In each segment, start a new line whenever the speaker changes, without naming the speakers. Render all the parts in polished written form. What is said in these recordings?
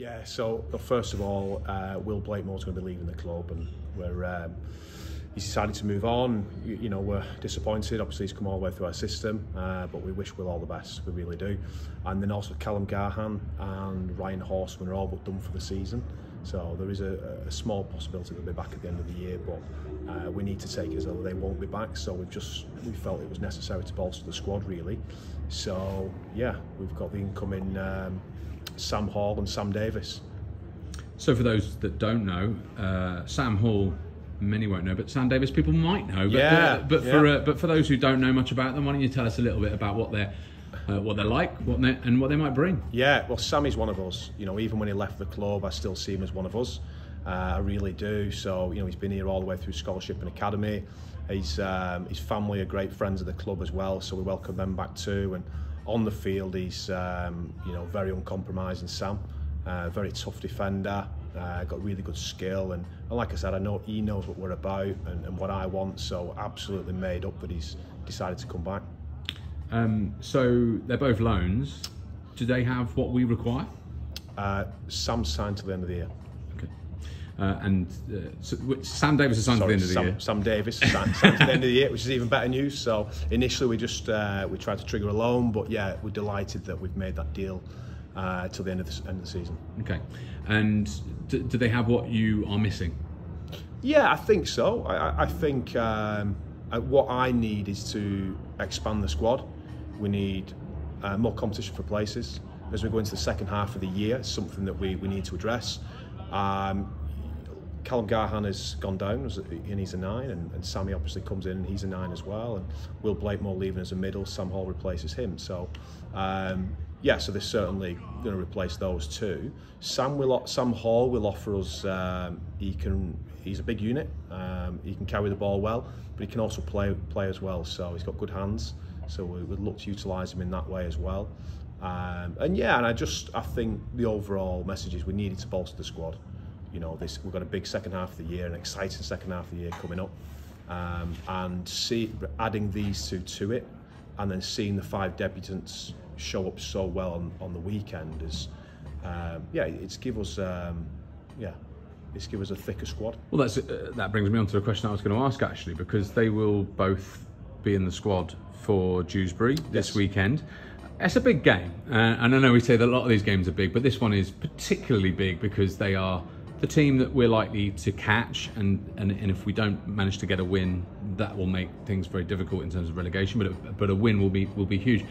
Yeah, so first of all, Will Blakemore's going to be leaving the club, and he's decided to move on. You know, we're disappointed. Obviously, he's come all the way through our system, but we wish Will all the best. We really do. And then also Callum Garhan and Ryan Horseman are all but done for the season. So there is a small possibility they'll be back at the end of the year, but we need to take it as though they won't be back. So we felt it was necessary to bolster the squad, really. So yeah, we've got the incoming Sam Hall and Sam Davis.
So for those that don't know, Sam Hall, many won't know, but Sam Davis, people might know. But, but for those who don't know much about them, why don't you tell us a little bit about what they're like, and what they might bring?
Yeah, well, Sammy's one of us. You know, even when he left the club, I still see him as one of us. I really do. So, you know, he's been here all the way through scholarship and academy. His family are great friends of the club as well, so we welcome them back too. And on the field, he's you know, very uncompromising. Sam, very tough defender. Got really good skill, and like I said, I know he knows what we're about and what I want. So absolutely made up that he's decided to come back.
So they're both loans. Do they have what we require?
Sam signed to the end of the year.
So Sam Davis is signed to the end of the year.
Sam Davis signed to the end of the year, which is even better news. So initially we just we tried to trigger a loan, but yeah, we're delighted that we've made that deal till the end of the season.
Okay, and do they have what you are missing?
Yeah, I think so. I think what I need is to expand the squad. We need more competition for places as we go into the second half of the year. It's something that we need to address. Callum Garhan has gone down and he's a 9, and Sammy obviously comes in and he's a 9 as well, and Will Blakemore leaving as a middle, Sam Hall replaces him. So yeah, so they're certainly going to replace those two. Sam Hall will offer us, he's a big unit, he can carry the ball well, but he can also play as well, so he's got good hands, so we would look to utilise him in that way as well. And yeah, and I think the overall message is we needed to bolster the squad. You know, we've got a big second half of the year, an exciting second half of the year coming up, and adding these two to it, and then seeing the 5 debutants show up so well on the weekend is, yeah, it's give us a thicker squad. Well,
that brings me on to a question I was going to ask actually, because they will both be in the squad for Dewsbury this weekend. It's a big game, and I know we say that a lot of these games are big, but this one is particularly big because they are the team that we're likely to catch, and if we don't manage to get a win, that will make things very difficult in terms of relegation. But a win will be huge.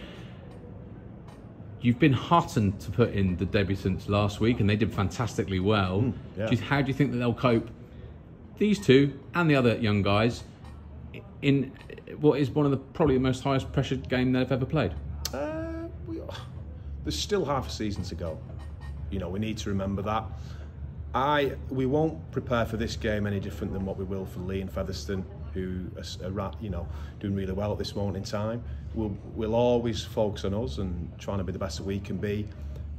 You've been heartened to put in the debutants last week, and they did fantastically well.
Yeah.
How do you think that they'll cope, these two and the other young guys, in what is one of probably the most highest pressured game they've ever played?
There's still half a season to go. You know, we need to remember that. We won't prepare for this game any different than what we will for Lee and Featherstone, who are, you know, doing really well at this moment in time. We'll always focus on us and trying to be the best that we can be.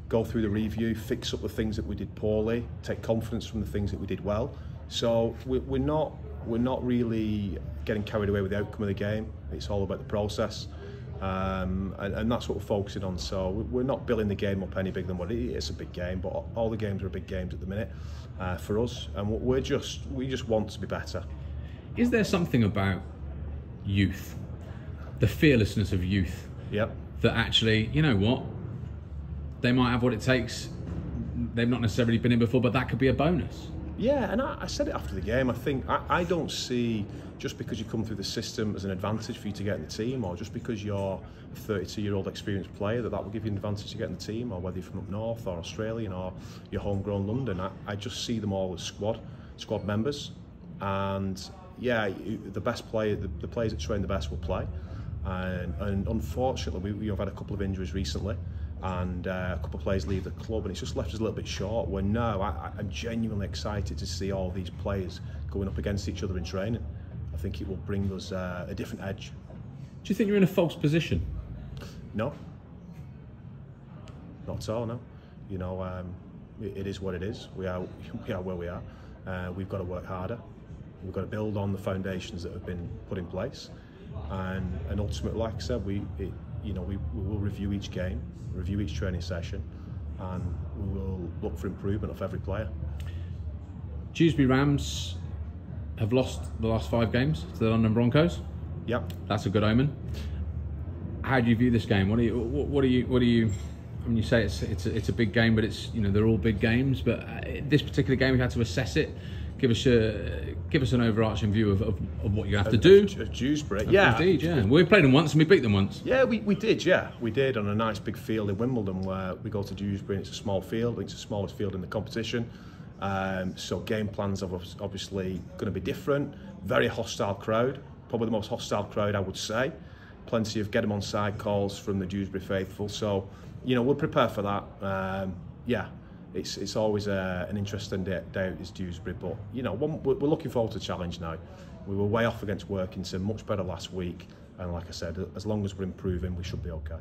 Go through the review, fix up the things that we did poorly, take confidence from the things that we did well. So we're not really getting carried away with the outcome of the game. It's all about the process. And that's what we're focusing on. So we're not billing the game up any bigger than what it is. It's a big game, but all the games are big games at the minute for us, and we just want to be better.
Is there something about youth, the fearlessness of youth,
yep,
that actually, you know what, they might have what it takes, they've not necessarily been in before, but that could be a bonus? Yeah,
and I said it after the game. I think I don't see just because you come through the system as an advantage for you to get in the team, or just because you're a 32-year-old experienced player that will give you an advantage to get in the team, or whether you're from up north or Australian or you're homegrown London. I just see them all as squad members, and yeah, the best player, the players that train the best will play, and unfortunately we've had a couple of injuries recently, and a couple of players leave the club, and it's just left us a little bit short. Where now I'm genuinely excited to see all these players going up against each other in training. I think it will bring us a different edge.
Do you think you're in a false position?
No, not at all. No, you know, it is what it is. We are where we are. We've got to work harder. We've got to build on the foundations that have been put in place, and ultimately, like I said, we will review each game, review each training session, and we will look for improvement of every player.
Dewsbury Rams have lost the last 5 games to the London Broncos.
Yep.
That's a good omen. How do you view this game? What do you? I mean, you say it's a big game, but it's, you know, they're all big games. But this particular game, you had to assess it. Give us an overarching view of what you have to do.
Dewsbury, yeah,
indeed, yeah. We played them once and we beat them once.
Yeah, we did, yeah, we did on a nice big field in Wimbledon, where we go to Dewsbury and it's a small field. I think it's the smallest field in the competition. So game plans are obviously going to be different. Very hostile crowd, probably the most hostile crowd, I would say. Plenty of get them on side calls from the Dewsbury faithful. So, you know, we'll prepare for that. Yeah, it's always an interesting day out, is Dewsbury, but you know, we're looking forward to the challenge now. We were way off against Workington, much better last week, and like I said, as long as we're improving, we should be okay.